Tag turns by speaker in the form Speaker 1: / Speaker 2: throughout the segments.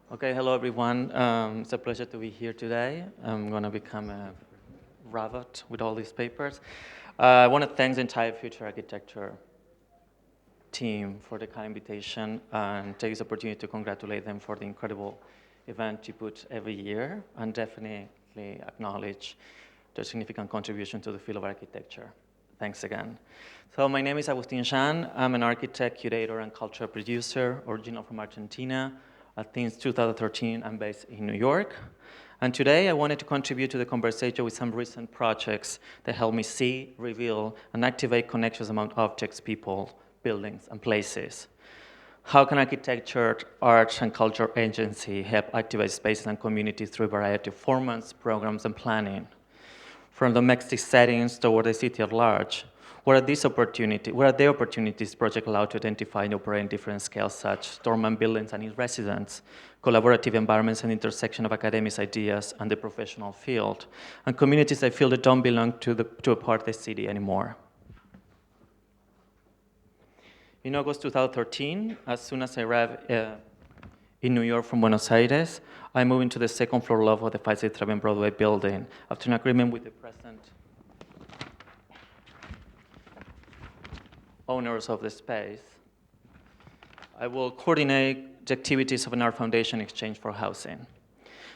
Speaker 1: Okay, hello everyone. It's a pleasure to be here today. I'm going to become a rabbit with all these papers. I want to thank the entire Future Architecture team for the kind invitation and take this opportunity to congratulate them for the incredible event you put every year and definitely acknowledge their significant contribution to the field of architecture. Thanks again. So my name is Agustin Schang. I'm an architect, curator, and cultural producer, original from Argentina. Since 2013, I'm based in New York. And today, I wanted to contribute to the conversation with some recent projects that help me see, reveal, and activate connections among objects, people, buildings, and places. How can architecture, art, and culture agency help activate spaces and communities through a variety of formats, programs, and planning? From domestic settings toward the city at large, what are the opportunities projects allow to identify and operate in different scales, such dormant buildings and its residents, collaborative environments and intersection of academic ideas and the professional field, and communities that feel they don't belong to a part of the city anymore? In August 2013, as soon as I arrived in New York from Buenos Aires, I moved into the second floor level of the 567 Broadway building after an agreement with the present owners of the space. I will coordinate the activities of an art foundation in exchange for housing.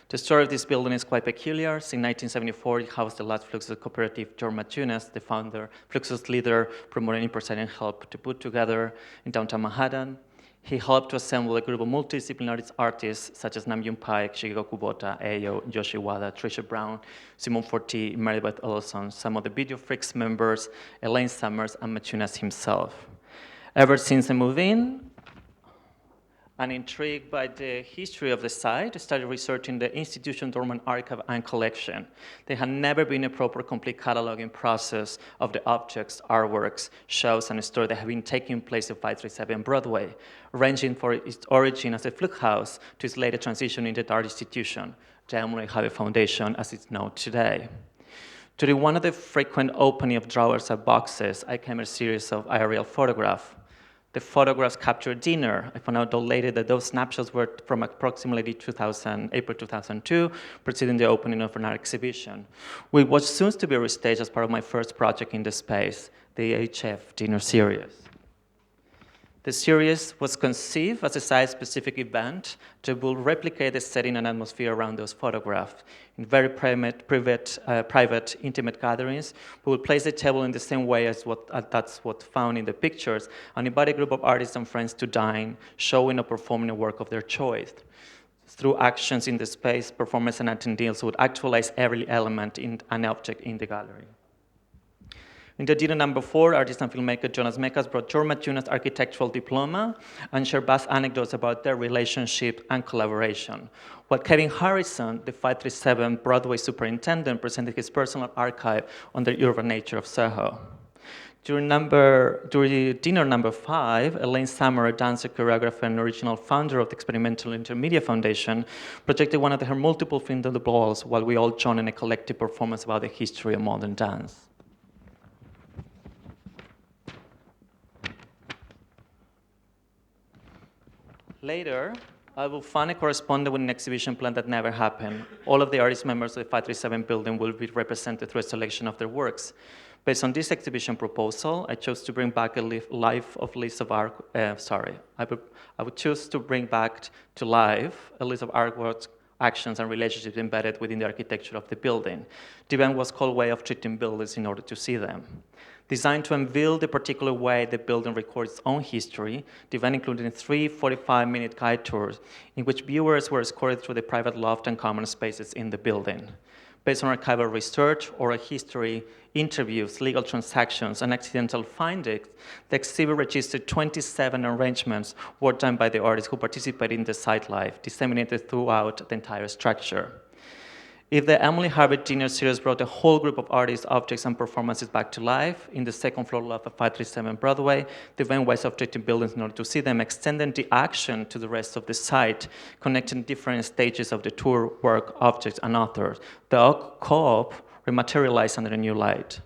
Speaker 1: The story of this building is quite peculiar. Since 1974, it housed the last Fluxus cooperative. George Maciunas, the founder, Fluxus leader, promoted in-person and helped to put together in downtown Manhattan. He helped to assemble a group of multidisciplinary artists such as Nam June Paik, Shigeru Kubota, Ayo, Yoshi Wada, Trisha Brown, Simone Forti, Marybeth Ellison, some of the Video Freaks members, Elaine Summers, and Maciunas himself. Ever since I moved in, and intrigued by the history of the site, I started researching the institution dormant archive and collection. There had never been a proper complete cataloging process of the objects, artworks, shows, and stories that have been taking place at 537 Broadway, ranging from its origin as a fluke house to its later transition into the art institution, the Harvey Foundation as it's known today. During one of the frequent opening of drawers and boxes, I came a series of aerial photographs. The photographs captured dinner. I found out later that those snapshots were from approximately April 2002, preceding the opening of an art exhibition, which was soon to be restaged as part of my first project in the space, the HF Dinner Series. The series was conceived as a site-specific event that will replicate the setting and atmosphere around those photographs. In very private, intimate gatherings, we will place the table in the same way as that's what found in the pictures, and invite a group of artists and friends to dine, showing or performing a work of their choice. Through actions in the space, performers and attendees would actualize every element in an object in the gallery. In the dinner number 4, artist and filmmaker Jonas Mekas brought George Maciunas' architectural diploma and shared vast anecdotes about their relationship and collaboration. While Kevin Harrison, the 537 Broadway superintendent, presented his personal archive on the urban nature of Soho. During dinner number 5, Elaine Summer, a dancer, choreographer, and original founder of the Experimental Intermedia Foundation, projected one of her multiple films on the walls while we all joined in a collective performance about the history of modern dance. Later, I will find a correspondent with an exhibition plan that never happened. All of the artist members of the 537 building will be represented through a selection of their works. Based on this exhibition proposal, I chose to bring back I would choose to bring back to life a list of artworks, actions, and relationships embedded within the architecture of the building. The event was called Way of Treating Buildings in order to see them. Designed to unveil the particular way the building records its own history, the event included 3 45-minute guide tours in which viewers were escorted through the private loft and common spaces in the building. Based on archival research, oral history, interviews, legal transactions, and accidental findings, the exhibit registered 27 arrangements work done by the artists who participated in the site life, disseminated throughout the entire structure. If the Emily Harvard Dinner Series brought a whole group of artists, objects, and performances back to life in the second floor loft of 537 Broadway, the event was objective buildings in order to see them, extending the action to the rest of the site, connecting different stages of the tour, work, objects, and authors. The co-op rematerialized under a new light.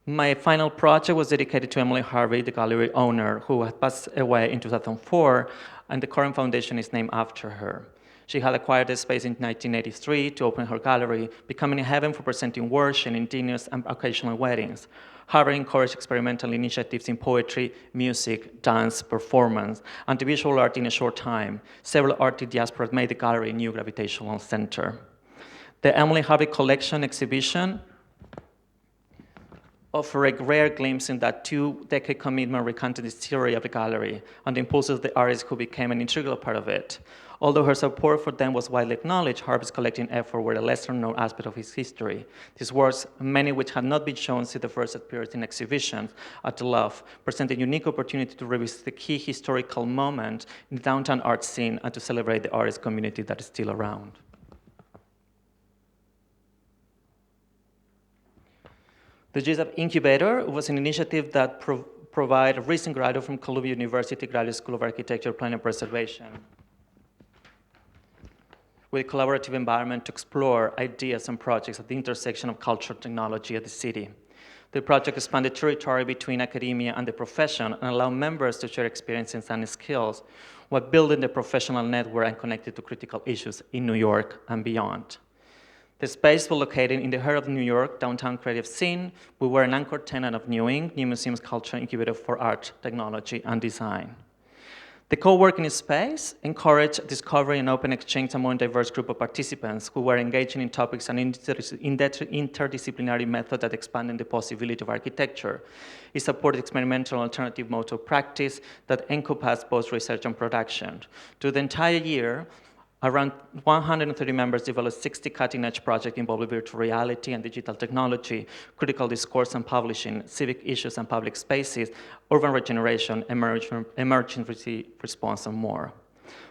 Speaker 1: My final project was dedicated to Emily Harvey, the gallery owner, who had passed away in 2004, and the current foundation is named after her. She had acquired the space in 1983 to open her gallery, becoming a haven for presenting worship in dinners and occasional weddings. Harvey encouraged experimental initiatives in poetry, music, dance, performance, and the visual art in a short time. Several artistic diasporas made the gallery a new gravitational center. The Emily Harvey Collection exhibition offer a rare glimpse in that two-decade commitment recounted the theory of the gallery and the impulses of the artists who became an integral part of it. Although her support for them was widely acknowledged, Harvey's collecting effort were a lesser-known aspect of his history. These works, many which had not been shown since the first appearance in exhibitions at the Loft, present a unique opportunity to revisit the key historical moment in the downtown art scene and to celebrate the artist community that is still around. The GSAPP Incubator was an initiative that provided a recent graduate from Columbia University Graduate School of Architecture, Planning and Preservation with a collaborative environment to explore ideas and projects at the intersection of culture and technology at the city. The project expanded territory between academia and the profession and allowed members to share experiences and skills while building the professional network and connected to critical issues in New York and beyond. The space was located in the heart of New York, downtown creative scene. We were an anchor tenant of New Inc., New Museum's culture incubator for art, technology, and design. The co-working space encouraged discovery and open exchange among a diverse group of participants who were engaging in topics and interdisciplinary method that expanded the possibility of architecture. It supported experimental alternative modes of practice that encompassed both research and production. Through the entire year, around 130 members developed 60 cutting-edge projects involving virtual reality and digital technology, critical discourse and publishing, civic issues and public spaces, urban regeneration, emergency response, and more.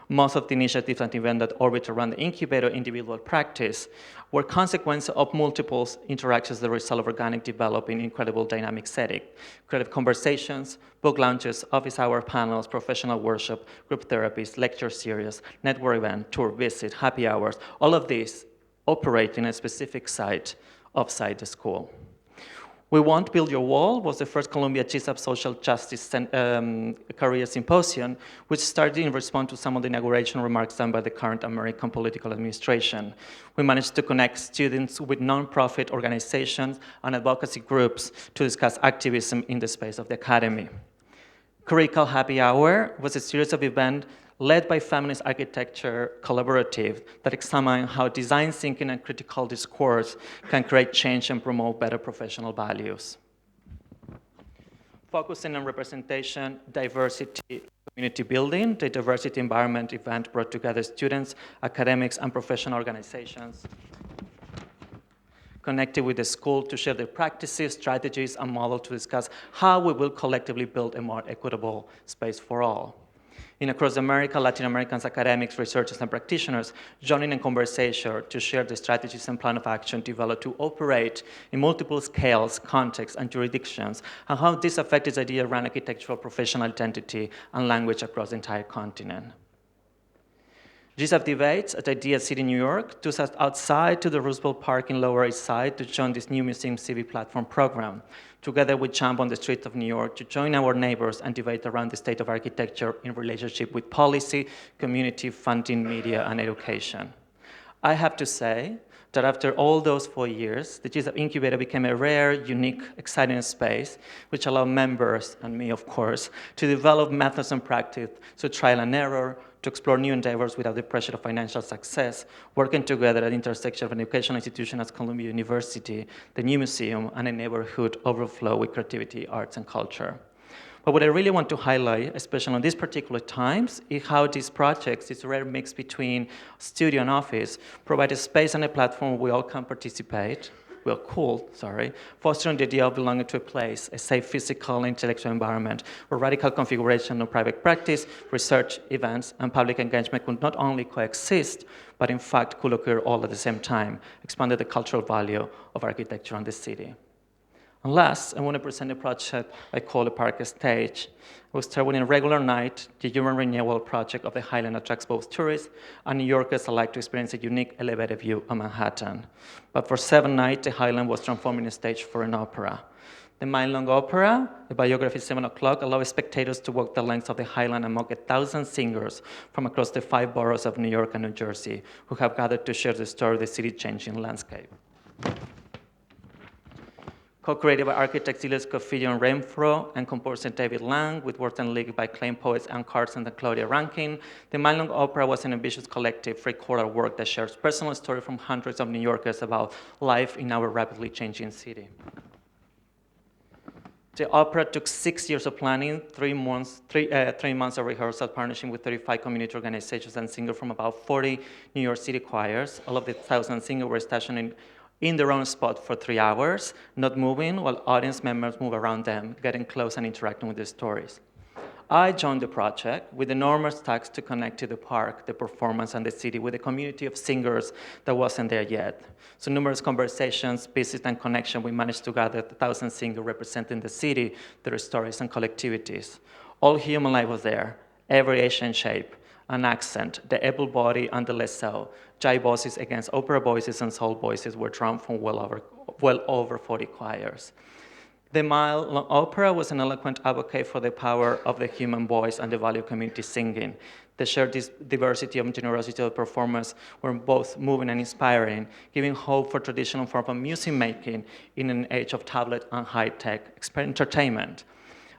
Speaker 1: Most of the initiatives and events that orbit around the incubator individual practice were consequences of multiple interactions that result of organic developing in incredible dynamic setting. Creative conversations, book launches, office hour panels, professional workshop, group therapies, lecture series, network event, tour visit, happy hours, all of these operate in a specific site outside the school. We Won't Build Your Wall was the first Columbia GSAPP Social Justice Career Symposium, which started in response to some of the inauguration remarks done by the current American political administration. We managed to connect students with nonprofit organizations and advocacy groups to discuss activism in the space of the academy. Curricle Happy Hour was a series of events led by Feminist Architecture Collaborative that examine how design thinking and critical discourse can create change and promote better professional values. Focusing on representation, diversity, community building, the diversity environment event brought together students, academics, and professional organizations connected with the school to share their practices, strategies, and models to discuss how we will collectively build a more equitable space for all. Across America, Latin Americans, academics, researchers, and practitioners joining in conversation to share the strategies and plan of action developed to operate in multiple scales, contexts, and jurisdictions, and how this affects the idea around architectural professional identity and language across the entire continent. GSAPP Debates at Idea City, New York, took us outside to the Roosevelt Park in Lower East Side to join this new Museum Civic Platform program. Together, we jump on the streets of New York to join our neighbors and debate around the state of architecture in relationship with policy, community, funding, media, and education. I have to say that after all those 4 years, the GSAPP Incubator became a rare, unique, exciting space, which allowed members, and me of course, to develop methods and practice through trial and error, to explore new endeavors without the pressure of financial success, working together at the intersection of an educational institution as Columbia University, the new museum, and a neighborhood overflow with creativity, arts, and culture. But what I really want to highlight, especially in these particular times, is how these projects, this rare mix between studio and office, provide a space and a platform where we all can participate, fostering the idea of belonging to a place, a safe physical and intellectual environment where radical configuration of private practice, research, events, and public engagement could not only coexist, but in fact could occur all at the same time, expanding the cultural value of architecture in the city. And last, I want to present a project I call the Park Stage. We start with a regular night, the urban renewal project of the Highland attracts both tourists and New Yorkers alike to experience a unique elevated view of Manhattan. But for 7 nights, the Highland was transformed in a stage for an opera. The mile-long opera, the biography 7 o'clock, allows spectators to walk the length of the Highland among 1,000 singers from across the 5 boroughs of New York and New Jersey who have gathered to share the story of the city's changing landscape. Co-created by architects Diller, Scofidio, and Renfro, and composer David Lang, with words and lyrics by acclaimed poets Anne Carson and Claudia Rankine, the mile-long opera was an ambitious collective three-quarter work that shares personal stories from hundreds of New Yorkers about life in our rapidly changing city. The opera took 6 years of planning, 3 months of rehearsal, partnership with 35 community organizations and singers from about 40 New York City choirs. All of the 1,000 singers were stationed in their own spot for 3 hours, not moving, while audience members move around them, getting close and interacting with the stories. I joined the project with enormous task to connect to the park, the performance, and the city with a community of singers that wasn't there yet. So numerous conversations, visits, and connection, we managed to gather 1,000 singers representing the city, their stories, and collectivities. All human life was there, every Asian shape, an accent, the able body and the less so. Jive voices against opera voices and soul voices were drawn from well over 40 choirs. The mile-long opera was an eloquent advocate for the power of the human voice and the value of community singing. The shared diversity and generosity of the performers were both moving and inspiring, giving hope for traditional form of music making in an age of tablet and high-tech entertainment.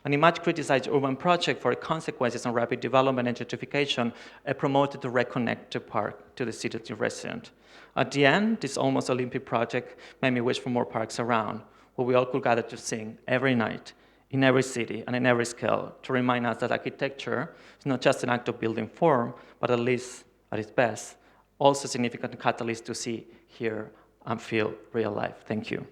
Speaker 1: An much-criticized urban project for its consequences on rapid development and gentrification promoted to reconnect the park to the city's resident. At the end, this almost Olympic project made me wish for more parks around, where we all could gather to sing every night, in every city and in every scale, to remind us that architecture is not just an act of building form, but at least, at its best, also a significant catalyst to see, hear, and feel real life. Thank you.